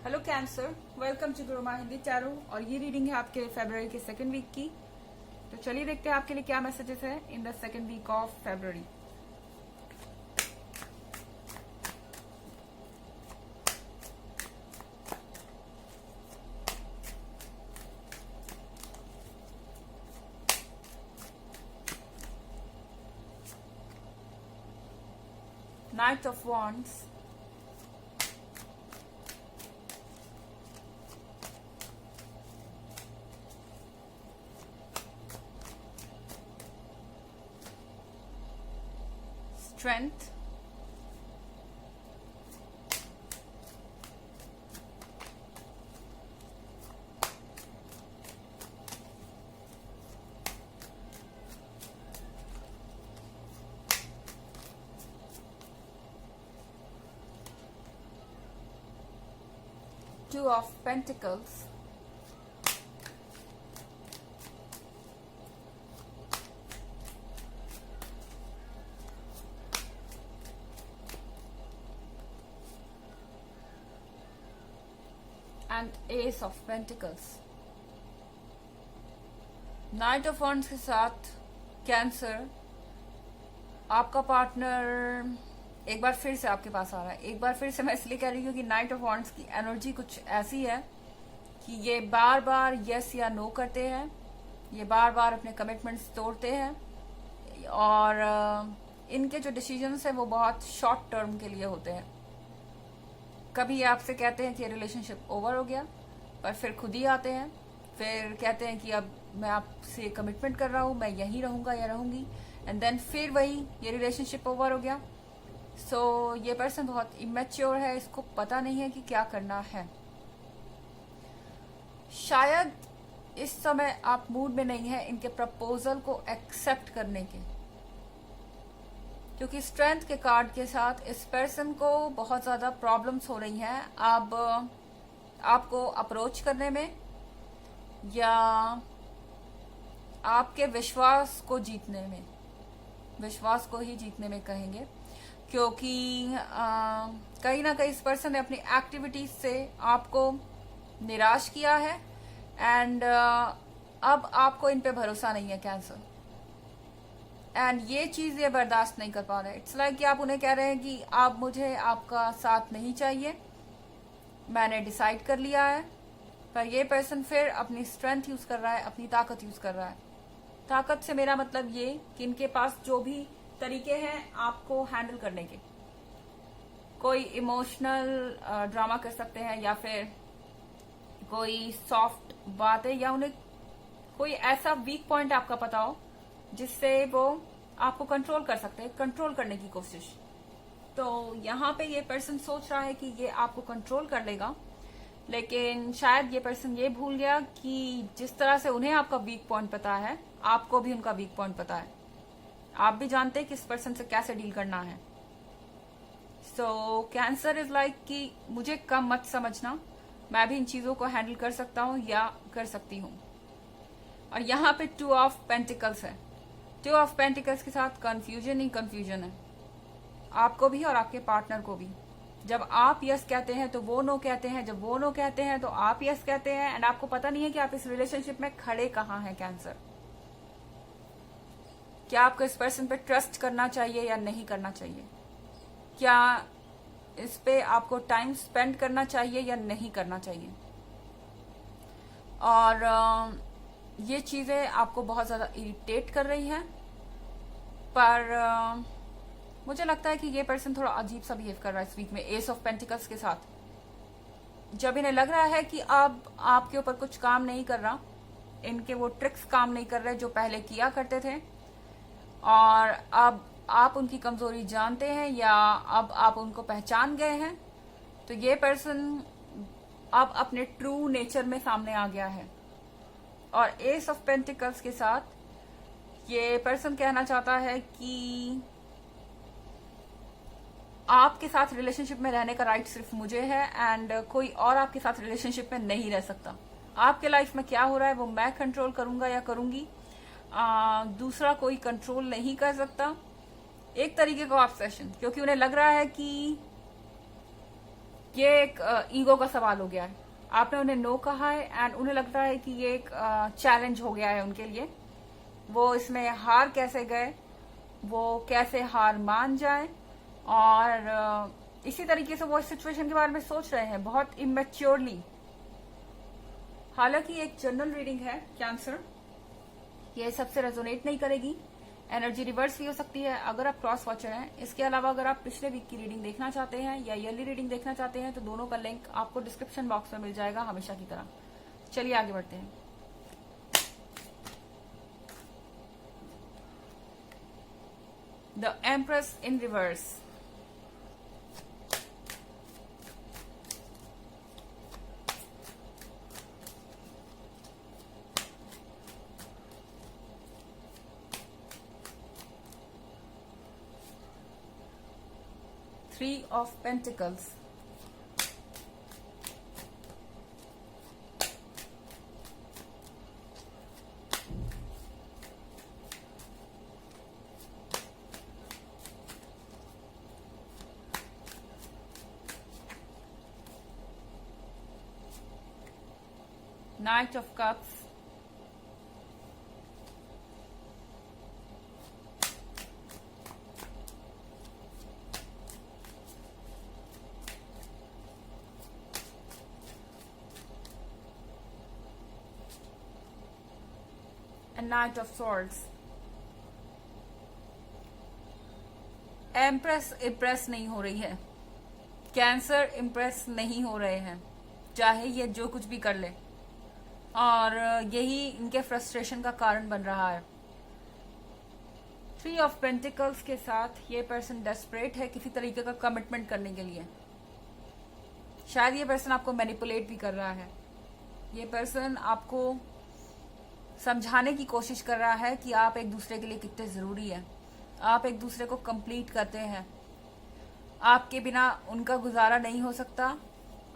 Hello Cancer, welcome to Guruma Hindi tarot. और ये reading है आपके फरवरी के सेकंड वीक की। तो चलिए देखते हैं आपके लिए क्या मैसेजेस है in the second week of February. Knight of wands, strength, two of pentacles, and ace of pentacles. Knight of wands के साथ कैंसर, आपका पार्टनर एक बार फिर से आपके पास आ रहा है। एक बार फिर से मैं इसलिए कह रही हूँ कि नाइट ऑफ वॉन्ड्स की एनर्जी कुछ ऐसी है कि ये बार बार यस या नो करते हैं, ये बार बार अपने कमिटमेंट्स तोड़ते हैं और इनके जो डिसीजंस हैं वो बहुत शॉर्ट टर्म के लिए होते हैं। कभी आपसे कहते हैं कि रिलेशनशिप ओवर हो गया, पर फिर खुद ही आते हैं, फिर कहते हैं कि अब मैं आपसे कमिटमेंट कर रहा हूँ, मैं यहीं रहूंगा या रहूंगी, एंड देन फिर वही ये रिलेशनशिप ओवर हो गया। सो ये पर्सन बहुत इमेच्योर है, इसको पता नहीं है कि क्या करना है। शायद इस समय आप मूड में नहीं है इनके प्रपोजल को एक्सेप्ट करने के, क्योंकि स्ट्रेंथ के कार्ड के साथ इस पर्सन को बहुत ज्यादा प्रॉब्लम्स हो रही हैं अब आपको अप्रोच करने में या आपके विश्वास को जीतने में, विश्वास को ही जीतने में कहेंगे, क्योंकि कहीं ना कहीं इस पर्सन ने अपनी एक्टिविटीज से आपको निराश किया है एंड अब आपको इन पे भरोसा नहीं है कैंसर, एंड ये चीज ये बर्दाश्त नहीं कर पा रहे। इट्स लाइक कि आप उन्हें कह रहे हैं कि आप मुझे आपका साथ नहीं चाहिए, मैंने डिसाइड कर लिया है, पर ये पर्सन फिर अपनी स्ट्रेंथ यूज कर रहा है, अपनी ताकत यूज कर रहा है। ताकत से मेरा मतलब ये कि इनके पास जो भी तरीके हैं आपको हैंडल करने के, कोई इमोशनल ड्रामा कर सकते हैं या फिर कोई सॉफ्ट बात है, या उन्हें कोई ऐसा वीक पॉइंट आपका पता हो जिससे वो आपको कंट्रोल कर सकते हैं, कंट्रोल करने की कोशिश। तो यहाँ पे ये पर्सन सोच रहा है कि ये आपको कंट्रोल कर लेगा, लेकिन शायद ये पर्सन ये भूल गया कि जिस तरह से उन्हें आपका वीक पॉइंट पता है, आपको भी उनका वीक पॉइंट पता है। आप भी जानते हैं कि इस पर्सन से कैसे डील करना है। सो कैंसर इज लाइक कि मुझे कम मत समझना, मैं भी इन चीजों को हैंडल कर सकता हूँ या कर सकती हूँ। और यहाँ पे टू ऑफ पेंटिकल्स है। टू ऑफ पेंटिकल्स के साथ कंफ्यूजन ही कंफ्यूजन है, आपको भी और आपके पार्टनर को भी। जब आप यस कहते हैं तो वो नो कहते हैं, जब वो नो कहते हैं तो आप यस कहते हैं, एंड आपको पता नहीं है कि आप इस रिलेशनशिप में खड़े कहाँ हैं कैंसर। क्या आपको इस पर्सन पे ट्रस्ट करना चाहिए या नहीं करना चाहिए? क्या इस पे आपको टाइम स्पेंड करना चाहिए या नहीं करना चाहिए? और ये चीजें आपको बहुत ज्यादा इरिटेट कर रही हैं, पर मुझे लगता है कि ये पर्सन थोड़ा अजीब सा बिहेव कर रहा है इस वीक में एस ऑफ पेंटिकल्स के साथ। जब इन्हें लग रहा है कि अब आपके ऊपर कुछ काम नहीं कर रहा, इनके वो ट्रिक्स काम नहीं कर रहे जो पहले किया करते थे, और अब आप उनकी कमजोरी जानते हैं या अब आप उनको पहचान गए हैं, तो ये पर्सन अब अपने ट्रू नेचर में सामने आ गया है। और एस ऑफ पेंटिकल्स के साथ ये पर्सन कहना चाहता है कि आपके साथ रिलेशनशिप में रहने का राइट सिर्फ मुझे है, एंड कोई और आपके साथ रिलेशनशिप में नहीं रह सकता। आपके लाइफ में क्या हो रहा है वो मैं कंट्रोल करूंगा या करूंगी, दूसरा कोई कंट्रोल नहीं कर सकता। एक तरीके का ऑब्सेशन, क्योंकि उन्हें लग रहा है कि ये एक ईगो का सवाल हो गया है। आपने उन्हें नो कहा है एंड उन्हें लगता है कि ये एक चैलेंज हो गया है उनके लिए। वो इसमें हार कैसे गए, वो कैसे हार मान जाए, और इसी तरीके से वो इस सिचुएशन के बारे में सोच रहे हैं बहुत इमेच्योरली। हालांकि एक जनरल रीडिंग है कैंसर, ये सबसे रेजोनेट नहीं करेगी, एनर्जी रिवर्स भी हो सकती है अगर आप क्रॉस वॉचर हैं। इसके अलावा अगर आप पिछले वीक की रीडिंग देखना चाहते हैं या ईयरली रीडिंग देखना चाहते हैं तो दोनों का लिंक आपको डिस्क्रिप्शन बॉक्स में मिल जाएगा हमेशा की तरह। चलिए आगे बढ़ते हैं। The empress in reverse. Three of Pentacles. Knight of Cups. And Knight of Swords. Empress impress नहीं हो रही है, कैंसर इम्प्रेस नहीं हो रहे हैं, चाहे ये जो कुछ भी कर ले, और यही इनके फ्रस्ट्रेशन का कारण बन रहा है। थ्री ऑफ पेंटिकल्स के साथ ये पर्सन डेस्परेट है किसी तरीके का कमिटमेंट करने के लिए। शायद ये पर्सन आपको मैनिपुलेट भी कर रहा है। ये पर्सन आपको समझाने की कोशिश कर रहा है कि आप एक दूसरे के लिए कितने जरूरी हैं, आप एक दूसरे को कंप्लीट करते हैं, आपके बिना उनका गुजारा नहीं हो सकता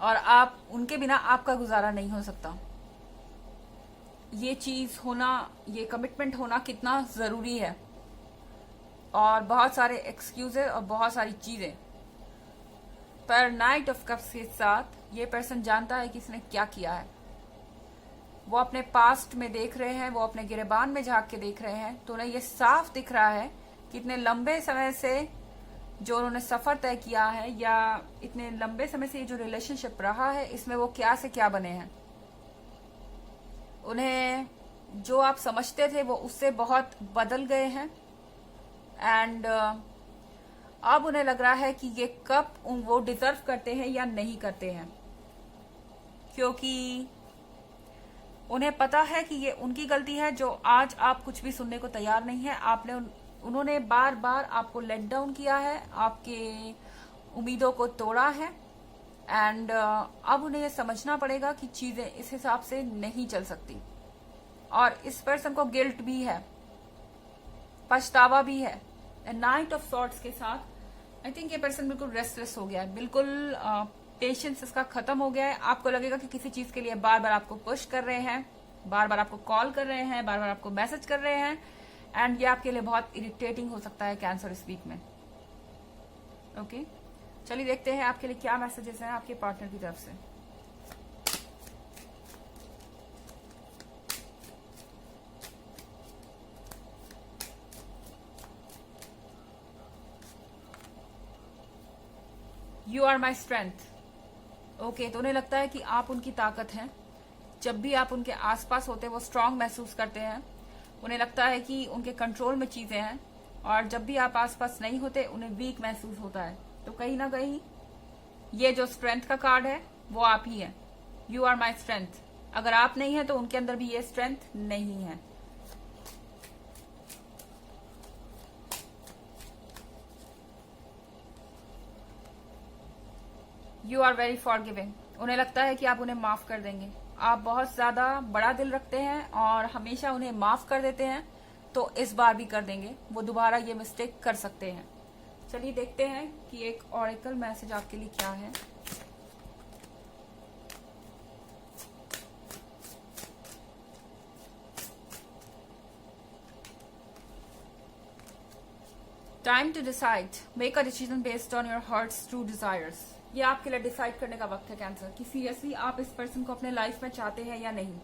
और आप उनके बिना आपका गुजारा नहीं हो सकता। ये चीज होना, ये कमिटमेंट होना कितना जरूरी है, और बहुत सारे एक्सक्यूजेज और बहुत सारी चीजें। पर नाइट ऑफ कप्स के साथ ये पर्सन जानता है कि इसने क्या किया है। वो अपने पास्ट में देख रहे हैं, वो अपने गिरेबान में झांक के देख रहे हैं, तो उन्हें ये साफ दिख रहा है कि इतने लंबे समय से जो उन्होंने सफर तय किया है, या इतने लंबे समय से ये जो रिलेशनशिप रहा है, इसमें वो क्या से क्या बने हैं। उन्हें जो आप समझते थे वो उससे बहुत बदल गए हैं, एंड अब उन्हें लग रहा है कि ये कप वो डिजर्व करते हैं या नहीं करते हैं, क्योंकि उन्हें पता है कि ये उनकी गलती है जो आज आप कुछ भी सुनने को तैयार नहीं है। उन्होंने बार बार आपको लेट डाउन किया है, आपके उम्मीदों को तोड़ा है, एंड अब उन्हें ये समझना पड़ेगा कि चीजें इस हिसाब से नहीं चल सकती। और इस पर्सन को गिल्ट भी है, पछतावा भी है। नाइट ऑफ सॉर्ड्स के साथ आई थिंक ये पर्सन बिल्कुल रेस्टलेस हो गया है, बिल्कुल पेशेंस इसका खत्म हो गया है। आपको लगेगा कि किसी चीज के लिए बार बार आपको पुश कर रहे हैं, बार बार आपको कॉल कर रहे हैं, बार बार आपको मैसेज कर रहे हैं, एंड ये आपके लिए बहुत इरिटेटिंग हो सकता है कैंसर इस वीक में। ओके, चलिए देखते हैं आपके लिए क्या मैसेजेस हैं आपके पार्टनर की तरफ से। You are my strength. Okay, तो उन्हें लगता है कि आप उनकी ताकत हैं। जब भी आप उनके आसपास होते हैं वो स्ट्रांग महसूस करते हैं। उन्हें लगता है कि उनके कंट्रोल में चीजें हैं, और जब भी आप आसपास नहीं होते उन्हें वीक महसूस होता है। तो कहीं ना कहीं ये जो स्ट्रेंथ का कार्ड है वो आप ही है। You are my strength. अगर आप नहीं है तो उनके अंदर भी ये स्ट्रेंथ नहीं है। You are very forgiving. उन्हें लगता है कि आप उन्हें माफ कर देंगे। आप बहुत ज्यादा बड़ा दिल रखते हैं और हमेशा उन्हें माफ कर देते हैं, तो इस बार भी कर देंगे। वो दोबारा ये मिस्टेक कर सकते हैं। चलिए देखते हैं कि एक ऑरेकल मैसेज आपके लिए क्या है। Time to decide. Make a decision based on your heart's true desires. ये आपके लिए डिसाइड करने का वक्त है कैंसर कि सीरियसली आप इस पर्सन को अपने लाइफ में चाहते हैं या नहीं,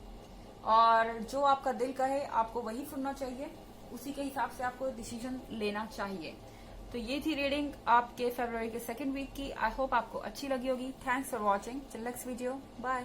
और जो आपका दिल कहे आपको वही सुनना चाहिए, उसी के हिसाब से आपको डिसीजन लेना चाहिए। तो ये थी रीडिंग आपके फरवरी के 2nd वीक की। आई होप आपको अच्छी लगी होगी। Thanks for watching. Till next video, bye.